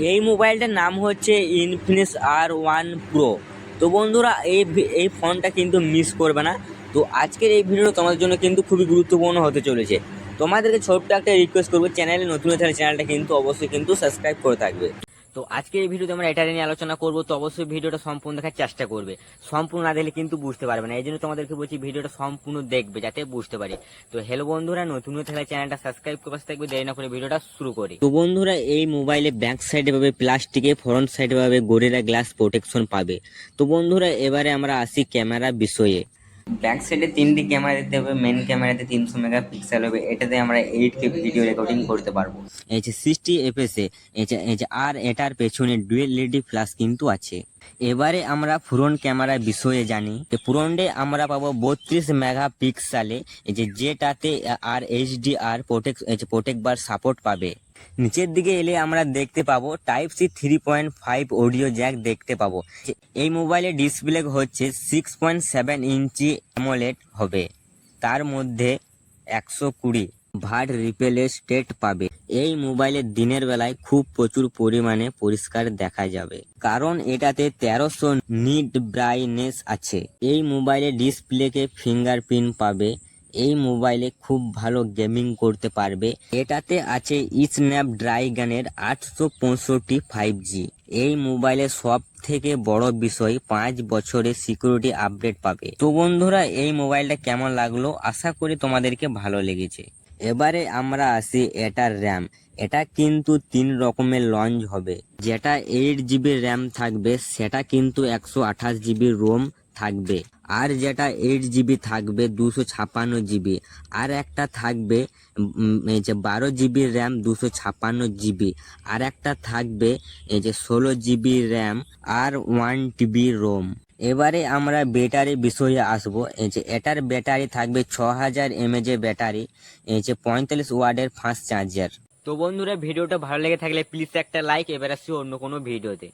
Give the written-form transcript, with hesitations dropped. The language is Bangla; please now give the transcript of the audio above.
এই মোবাইলটার নাম হচ্ছে ইনফিনিক্স R1 প্রো। তো বন্ধুরা এই ফোনটা কিন্তু মিস করবে না। তো আজকের এই ভিডিওটা তোমাদের জন্য কিন্তু খুবই গুরুত্বপূর্ণ হতে চলেছে। তোমাদেরকে ছোট্ট একটা রিকোয়েস্ট করবো, চ্যানেলে নতুন হয়ে থাকলে চ্যানেলটা কিন্তু অবশ্যই কিন্তু সাবস্ক্রাইব করে থাকবে। তো আজকের এই ভিডিওতে আমরা এটা নিয়ে আলোচনা করবো, তো অবশ্যই ভিডিওটা সম্পূর্ণ দেখার চেষ্টা করবে। সম্পূর্ণ না দেখলে কিন্তু বুঝতে পারবে না, এই জন্য তোমাদেরকে বলছি ভিডিওটা সম্পূর্ণ দেখবে যাতে বুঝতে পারি। তো হ্যালো বন্ধুরা, নতুন হয়ে থাকলে চ্যানেলটা সাবস্ক্রাইব করে পাশে থাকবে। দেরি না করে ভিডিওটা শুরু করি। তো বন্ধুরা, এই মোবাইলে ব্যাক সাইডে পাবে প্লাস্টিকে, ফ্রন্ট সাইডে পাবে গরিলা গ্লাস প্রোটেকশন পাবে। তো বন্ধুরা, এবারে আমরা আসি ক্যামেরা বিষয়ে। ব্যাক সাইডে 3টি ক্যামেরা দিতে হবে। মেন ক্যামেরাতে 300 মেগাপিক্সেল হবে, এটাতে আমরা 8K ভিডিও রেকর্ডিং করতে পারবো। এই যে 60 FPS এ এই যে আর এটার পেছনে ডুয়েল এলইডি ফ্ল্যাশ কিন্তু আছে। এবারে আমরা ফ্রন্ট ক্যামেরা বিষয়ে জানি। ফ্রন্টে আমরা পাবো 32 মেগাপিক্সেলে, এই যে যেটাতে আর HDR প্রোটেক্ট বার সাপোর্ট পাবে। নিচের দিকে এলে আমরা দেখতে পাবো টাইপ সি 3.5 অডিও জ্যাক দেখতে পাবো। এই মোবাইলের ডিসপ্লে হচ্ছে 6.7 ইঞ্চি অ্যামোলেড হবে। তার মধ্যে 120 ভাট রিপেল স্টেট পাবে। এই মোবাইলে দিনের বেলায় খুব প্রচুর পরিমাণে পরিষ্কার দেখা যাবে, কারণ এটাতে 1300 নিট ব্রাইটনেস আছে। এই মোবাইলে ডিসপ্লেকে ফিঙ্গারপ্রিন্ট পাবে। এই মোবাইলে খুব ভালো গেমিং করতে পারবে। এটাতে আছে স্ন্যাপড্রাগনের 865 5G। এই মোবাইলে সব থেকে বড় বিষয় 5 বছরের সিকিউরিটি আপডেট পাবে। তো বন্ধুরা, এই মোবাইলটা কেমন লাগলো? আশা করি তোমাদেরকে ভালো লেগেছে। এবারে আমরা আসি এটার র্যাম। এটা কিন্তু 3 রকমের লঞ্চ হবে। যেটা 8GB র্যাম থাকবে, সেটা কিন্তু 128GB রোম থাকবে। আর যেটা 8GB থাকবে 256GB। আর একটা থাকবে এই যে 12GB র্যাম 256GB। আর একটা থাকবে এই যে 16GB র্যাম আর 1TB রোম। এবারে আমরা ব্যাটারি বিষয়ে আসবো। এই যে এটার ব্যাটারি থাকবে 6000 mAh এর ব্যাটারি, এই যে 45 ওয়াটের ফাস্ট চার্জার। তো বন্ধুরা, ভিডিওটা ভালো লেগে থাকলে প্লিজ একটা লাইক। এবার আসছি অন্য কোনো ভিডিওতে।